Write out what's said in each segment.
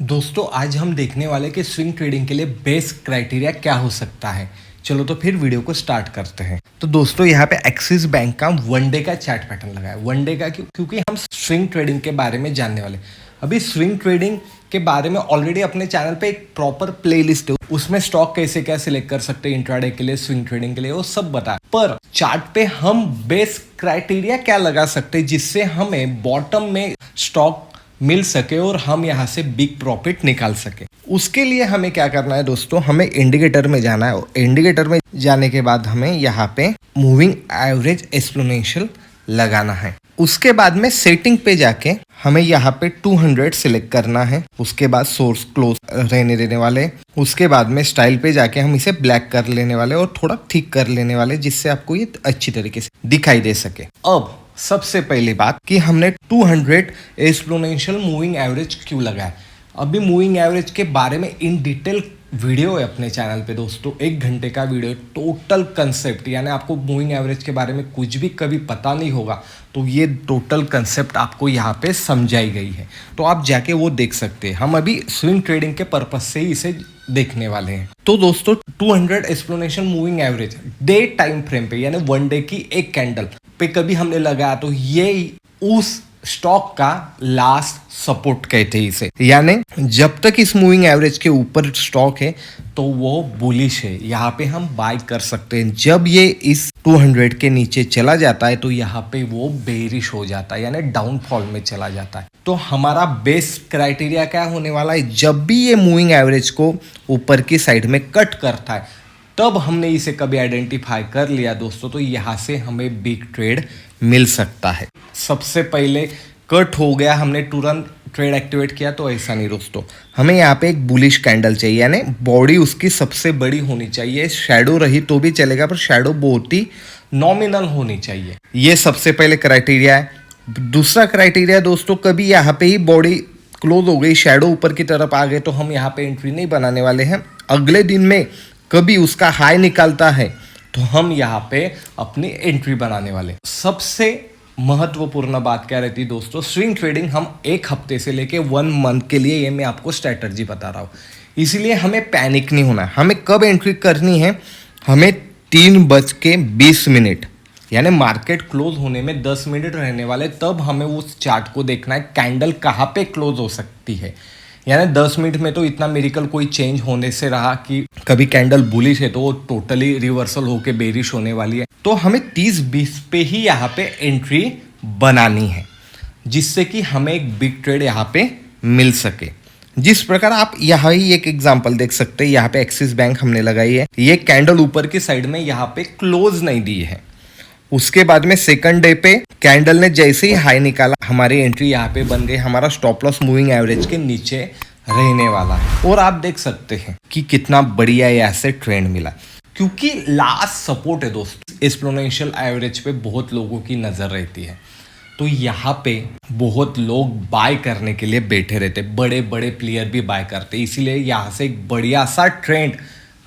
दोस्तों आज हम देखने वाले कि स्विंग ट्रेडिंग के लिए बेस्ट क्राइटेरिया क्या हो सकता है। चलो तो फिर वीडियो को स्टार्ट करते हैं। तो दोस्तों यहाँ पे एक्सिस बैंक का वन डे का चार्ट पैटर्न लगा है। वन डे का क्योंकि हम स्विंग ट्रेडिंग के बारे में जानने वाले। अभी स्विंग ट्रेडिंग के बारे में ऑलरेडी अपने चैनल पे एक प्रॉपर प्लेलिस्ट है, उसमें स्टॉक कैसे क्या सिलेक्ट कर सकते हैं इंट्राडे के लिए, स्विंग ट्रेडिंग के लिए, वो सब बताया। पर चार्ट पे हम बेस्ट क्राइटेरिया क्या लगा सकते हैं जिससे हमें बॉटम में स्टॉक मिल सके और हम यहाँ से बिग प्रॉफिट निकाल सके। उसके लिए हमें क्या करना है दोस्तों, हमें इंडिकेटर में जाना है। इंडिकेटर में जाने के बाद हमें यहाँ पे मूविंग एवरेज एक्सपोनेंशियल लगाना है। उसके बाद में सेटिंग पे जाके हमें यहाँ पे 200 सिलेक्ट करना है। उसके बाद सोर्स क्लोज रहने वाले। उसके बाद में स्टाइल पे जाके हम इसे ब्लैक कर लेने वाले और थोड़ा थिक कर लेने वाले, जिससे आपको ये अच्छी तरीके से दिखाई दे सके। अब सबसे पहली बात कि हमने 200 एक्सपोनेंशियल मूविंग एवरेज क्यों लगाया। अभी मूविंग एवरेज के बारे में इन डिटेल वीडियो है अपने चैनल पे दोस्तों, 1 घंटे का वीडियो, टोटल कंसेप्ट। यानी आपको मूविंग एवरेज के बारे में कुछ भी कभी पता नहीं होगा तो ये टोटल कंसेप्ट आपको यहाँ पे समझाई गई है, तो आप जाके वो देख सकते हैं। हम अभी स्विंग ट्रेडिंग के पर्पज से ही इसे देखने वाले हैं। तो दोस्तों 200 exponential moving average day time frame पे यानी वन डे की एक कैंडल पे कभी हमने लगाया तो ये उस स्टॉक का लास्ट सपोर्ट कहते हैं इसे। यानी जब तक इस मूविंग एवरेज के ऊपर स्टॉक है तो वो बुलिश है, यहाँ पे हम बाय कर सकते हैं। जब ये इस 200 के नीचे चला जाता है तो यहाँ पे वो बेरिश हो जाता है, यानी डाउनफॉल में चला जाता है। तो हमारा बेस्ट क्राइटेरिया क्या होने वाला है, जब भी ये मूविंग एवरेज को ऊपर की साइड में कट करता है तब हमने इसे कभी आइडेंटिफाई कर लिया दोस्तों, तो यहाँ से हमें बिग ट्रेड मिल सकता है। सबसे पहले कट हो गया, हमने तुरंत ट्रेड एक्टिवेट किया, तो ऐसा नहीं दोस्तों। हमें यहाँ पे एक बुलिश कैंडल चाहिए, यानी बॉडी उसकी सबसे बड़ी होनी चाहिए। शैडो रही तो भी चलेगा पर शैडो बहुत ही नॉमिनल होनी चाहिए। ये सबसे पहले क्राइटेरिया है। दूसरा क्राइटेरिया दोस्तों, कभी यहाँ पे ही बॉडी क्लोज हो गई, शैडो ऊपर की तरफ आ गए तो हम यहाँ पे एंट्री नहीं बनाने वाले हैं। अगले दिन में कभी उसका हाई निकालता है तो हम यहाँ पे अपनी एंट्री बनाने वाले। सबसे महत्वपूर्ण बात क्या रहती है दोस्तों, स्विंग ट्रेडिंग हम 1 हफ्ते से लेके 1 मंथ के लिए ये मैं आपको स्ट्रैटेजी बता रहा हूँ, इसलिए हमें पैनिक नहीं होना है। हमें कब एंट्री करनी है, हमें 3:20 यानी मार्केट क्लोज होने में 10 मिनट रहने वाले, तब हमें उस चार्ट को देखना है कैंडल कहाँ पे क्लोज हो सकती है। यानी 10 मिनट में तो इतना मेरिकल कोई चेंज होने से रहा कि कभी कैंडल बुलिश है तो वो टोटली रिवर्सल होके बेरिश होने वाली है। तो हमें 30-20 पे ही यहाँ पे एंट्री बनानी है, जिससे कि हमें एक बिग ट्रेड यहाँ पे मिल सके। जिस प्रकार आप यहाँ ही एक एग्जांपल देख सकते हैं, यहाँ पे एक्सिस बैंक हमने लगाई है। ये कैंडल ऊपर की साइड में यहाँ पे क्लोज नहीं दी है। उसके बाद में सेकंड डे पे कैंडल ने जैसे ही हाई निकाला, हमारी एंट्री यहाँ पे बन गई। हमारा स्टॉप लॉस मूविंग एवरेज के नीचे रहने वाला है। और आप देख सकते हैं कि कितना बढ़िया यहाँ से ट्रेंड मिला, क्योंकि लास्ट सपोर्ट है दोस्तों। एक्सपोनेंशियल एवरेज पे बहुत लोगों की नजर रहती है, तो यहाँ पे बहुत लोग बाय करने के लिए बैठे रहते, बड़े बड़े प्लेयर भी बाय करते, इसीलिए यहाँ से एक बढ़िया सा ट्रेंड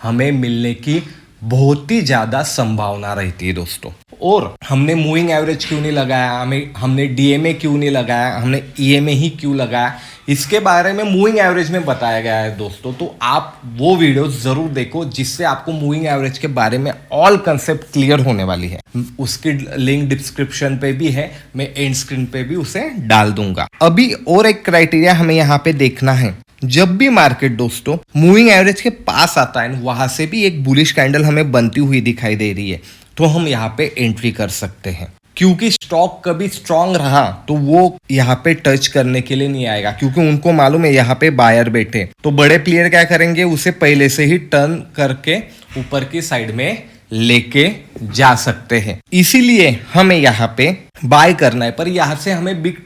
हमें मिलने की बहुत ही ज़्यादा संभावना रहती है दोस्तों। और हमने मूविंग एवरेज क्यों नहीं लगाया, हमने डीएमए क्यों नहीं लगाया, हमने ईएमए ही क्यों लगाया, इसके बारे में मूविंग एवरेज में बताया गया है दोस्तों। तो आप वो वीडियो ज़रूर देखो, जिससे आपको मूविंग एवरेज के बारे में ऑल कंसेप्ट क्लियर होने वाली है। उसकी लिंक डिस्क्रिप्शन पे भी है, मैं एंड स्क्रीन पे भी उसे डाल दूंगा। अभी और एक क्राइटेरिया हमें यहाँ पे देखना है, जब भी मार्केट दोस्तों मूविंग एवरेज के पास आता है, वहां से भी एक बुलिश कैंडल हमें बनती हुई दिखाई दे रही है, तो हम यहाँ पे एंट्री कर सकते हैं। क्योंकि स्टॉक कभी स्ट्रांग रहा तो वो यहाँ पे टच करने के लिए नहीं आएगा, क्योंकि उनको मालूम है यहाँ पे बायर बैठे। तो बड़े प्लेयर क्या करेंगे, उसे पहले से ही टर्न करके ऊपर की साइड में लेके जा सकते हैं। इसीलिए हमें यहाँ पे बाय करना है, पर यहाँ से हमें बिग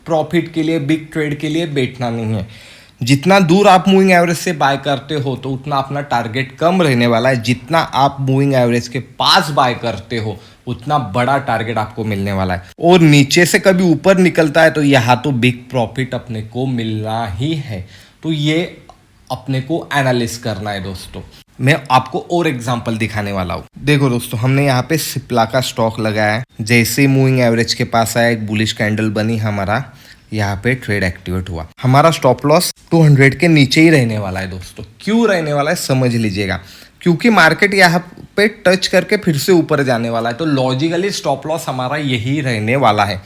प्रॉफिट के लिए, बिग ट्रेड के लिए बैठना नहीं है। जितना दूर आप मूविंग एवरेज से बाय करते हो तो उतना अपना टारगेट कम रहने वाला है। जितना आप मूविंग एवरेज के पास बाय करते हो उतना बड़ा टारगेट आपको मिलने वाला है। और नीचे से कभी ऊपर निकलता है तो यहाँ तो बिग प्रॉफिट अपने को मिलना ही है। तो ये अपने को एनालिस करना है दोस्तों। मैं आपको और एग्जांपल दिखाने वाला हूँ। देखो दोस्तों, हमने यहाँ पे सिप्ला का स्टॉक लगाया है। जैसे मूविंग एवरेज के पास आया, एक बुलिश कैंडल बनी हमारा, यहाँ पे ट्रेड एक्टिवेट हुआ। हमारा स्टॉप लॉस 200 के नीचे ही रहने वाला है दोस्तों। क्यों रहने वाला है समझ लीजिएगा, क्योंकि मार्केट यहाँ पे टच करके फिर से ऊपर जाने वाला है, तो लॉजिकली स्टॉप लॉस हमारा यही रहने वाला है।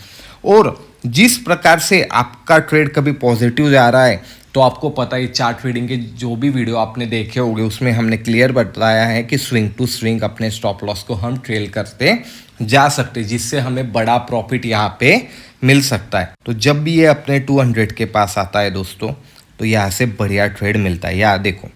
और जिस प्रकार से आपका ट्रेड कभी पॉजिटिव जा रहा है, तो आपको पता है चार्ट ट्रेडिंग के जो भी वीडियो आपने देखे होंगे उसमें हमने क्लियर बताया है कि स्विंग टू स्विंग अपने स्टॉप लॉस को हम ट्रेल करते जा सकते, जिससे हमें बड़ा प्रॉफिट यहाँ पे मिल सकता है। तो जब भी ये अपने 200 के पास आता है दोस्तों, तो यहाँ से बढ़िया ट्रेड मिलता है। यहाँ देखो,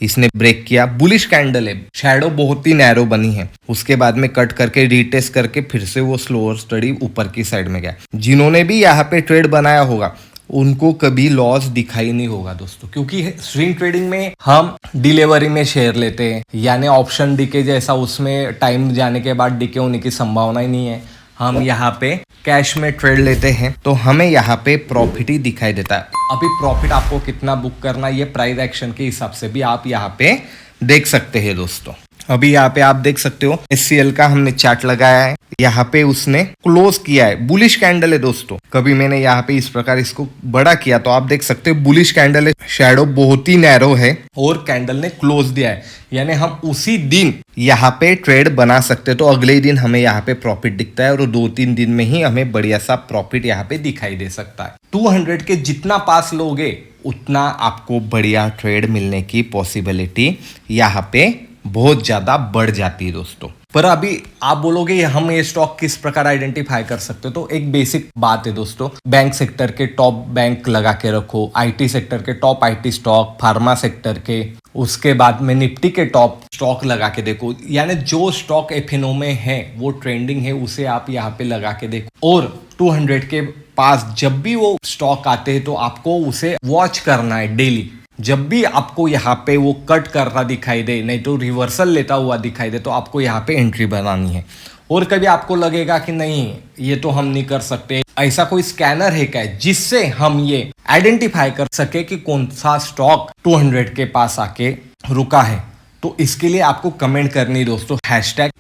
इसने ब्रेक किया, बुलिश कैंडल है, शैडो बहुत ही नैरो बनी है, उसके बाद में कट करके रीटेस्ट करके फिर से वो स्लोअर स्टडी ऊपर की साइड में गया। जिन्होंने भी यहाँ पे ट्रेड बनाया होगा उनको कभी लॉस दिखाई नहीं होगा दोस्तों, क्योंकि स्विंग ट्रेडिंग में हम डिलीवरी में शेयर लेते हैं, यानी ऑप्शन डीके जैसा, उसमें टाइम जाने के बाद डीके होने की संभावना ही नहीं है। हम यहाँ पे कैश में ट्रेड लेते हैं, तो हमें यहाँ पे प्रॉफिट ही दिखाई देता है। अभी प्रॉफिट आपको कितना बुक करना है ये प्राइस एक्शन के हिसाब से भी आप यहाँ पे देख सकते हैं दोस्तों। अभी यहाँ पे आप देख सकते हो SCL का हमने चार्ट लगाया है, यहाँ पे उसने क्लोज किया है, बुलिश कैंडल है दोस्तों। कभी मैंने यहाँ पे इस प्रकार इसको बड़ा किया तो आप देख सकते हो बुलिश कैंडल है, शैडो बहुत ही नैरो है और कैंडल ने क्लोज दिया है, यानी हम उसी दिन यहाँ पे ट्रेड बना सकते हैं। तो अगले ही दिन हमें यहाँ पे प्रॉफिट दिखता है और 2-3 दिन में ही हमें बढ़िया सा प्रॉफिट यहाँ पे दिखाई दे सकता है। 200 के जितना पास लोगे उतना आपको बढ़िया ट्रेड मिलने की पॉसिबिलिटी यहाँ पे बहुत ज्यादा बढ़ जाती है दोस्तों। पर अभी आप बोलोगे हम ये स्टॉक किस प्रकार आइडेंटिफाई कर सकते हो, तो एक बेसिक बात है दोस्तों, बैंक सेक्टर के टॉप बैंक लगा के रखो, IT सेक्टर के top IT stock, pharma sector के, उसके बाद में निफ्टी के टॉप स्टॉक लगा के देखो, यानी जो स्टॉक एफएनओ में है वो ट्रेंडिंग है उसे आप यहाँ पे लगा के देखो। और 200 के पास जब भी वो स्टॉक आते हैं तो आपको उसे वॉच करना है डेली। जब भी आपको यहाँ पे वो कट करता दिखाई दे, नहीं तो रिवर्सल लेता हुआ दिखाई दे, तो आपको यहाँ पे एंट्री बनानी है। और कभी आपको लगेगा कि नहीं ये तो हम नहीं कर सकते, ऐसा कोई स्कैनर है क्या जिससे हम ये आइडेंटिफाई कर सके कि कौन सा स्टॉक 200 के पास आके रुका है, तो इसके लिए आपको कमेंट करनी दोस्तों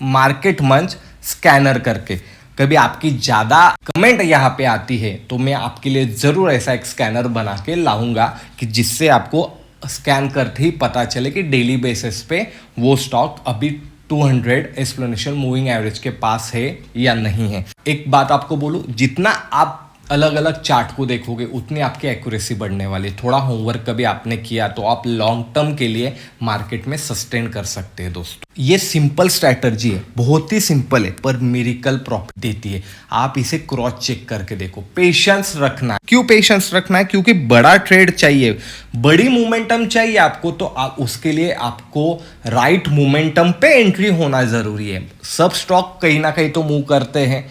#marketmunch स्कैनर करके। कभी आपकी ज्यादा कमेंट यहाँ पे आती है तो मैं आपके लिए जरूर ऐसा एक स्कैनर बना के लाऊंगा कि जिससे आपको स्कैन करते ही पता चले कि डेली बेसिस पे वो स्टॉक अभी 200 एक्सप्लेनेशन मूविंग एवरेज के पास है या नहीं है। एक बात आपको बोलूं, जितना आप अलग अलग चार्ट को देखोगे उतनी आपकी एक्यूरेसी बढ़ने वाली। थोड़ा होमवर्क कभी आपने किया तो आप लॉन्ग टर्म के लिए मार्केट में सस्टेन कर सकते हैं दोस्तों। ये सिंपल स्ट्रैटेजी है, बहुत ही सिंपल है, पर मिरेकल प्रॉफिट देती है। आप इसे क्रॉस चेक करके देखो। पेशेंस रखना है। क्यों पेशेंस रखना है? क्योंकि बड़ा ट्रेड चाहिए, बड़ी मोमेंटम चाहिए आपको, तो उसके लिए आपको राइट मोमेंटम पे एंट्री होना जरूरी है। सब स्टॉक कहीं ना कहीं तो मूव करते हैं,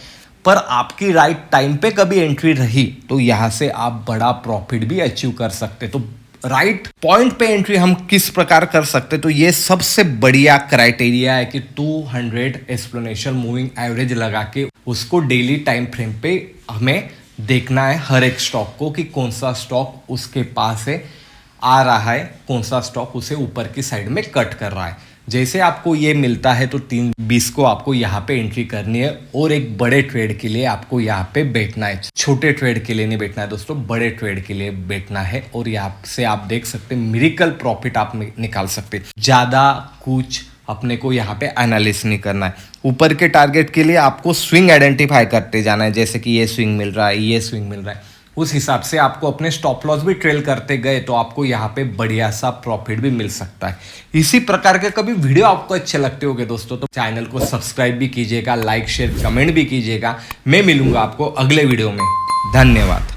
पर आपकी राइट टाइम पे कभी एंट्री रही तो यहां से आप बड़ा प्रॉफिट भी अचीव कर सकते। तो राइट पॉइंट पे एंट्री हम किस प्रकार कर सकते, तो ये सबसे बढ़िया क्राइटेरिया है कि 200 एक्सप्लेनेशन मूविंग एवरेज लगा के उसको डेली टाइम फ्रेम पे हमें देखना है हर एक स्टॉक को कि कौन सा स्टॉक उसके पास है आ रहा है, कौन सा स्टॉक उसे ऊपर की साइड में कट कर रहा है। जैसे आपको ये मिलता है तो 3:20 को आपको यहाँ पे एंट्री करनी है और एक बड़े ट्रेड के लिए आपको यहाँ पे बैठना है। छोटे ट्रेड के लिए नहीं बैठना है दोस्तों, बड़े ट्रेड के लिए बैठना है। और यहाँ से आप देख सकते हैं मिरेकल प्रॉफिट आप निकाल सकते हैं। ज्यादा कुछ अपने को यहाँ पे एनालिसिस नहीं करना है। ऊपर के टारगेट के लिए आपको स्विंग आइडेंटिफाई करते जाना है, जैसे कि ये स्विंग मिल रहा है, ये स्विंग मिल रहा है, उस हिसाब से आपको अपने स्टॉप लॉस भी ट्रेल करते गए तो आपको यहाँ पे बढ़िया सा प्रॉफिट भी मिल सकता है। इसी प्रकार के कभी वीडियो आपको अच्छे लगते होंगे दोस्तों तो चैनल को सब्सक्राइब भी कीजिएगा, लाइक शेयर कमेंट भी कीजिएगा। मैं मिलूंगा आपको अगले वीडियो में। धन्यवाद।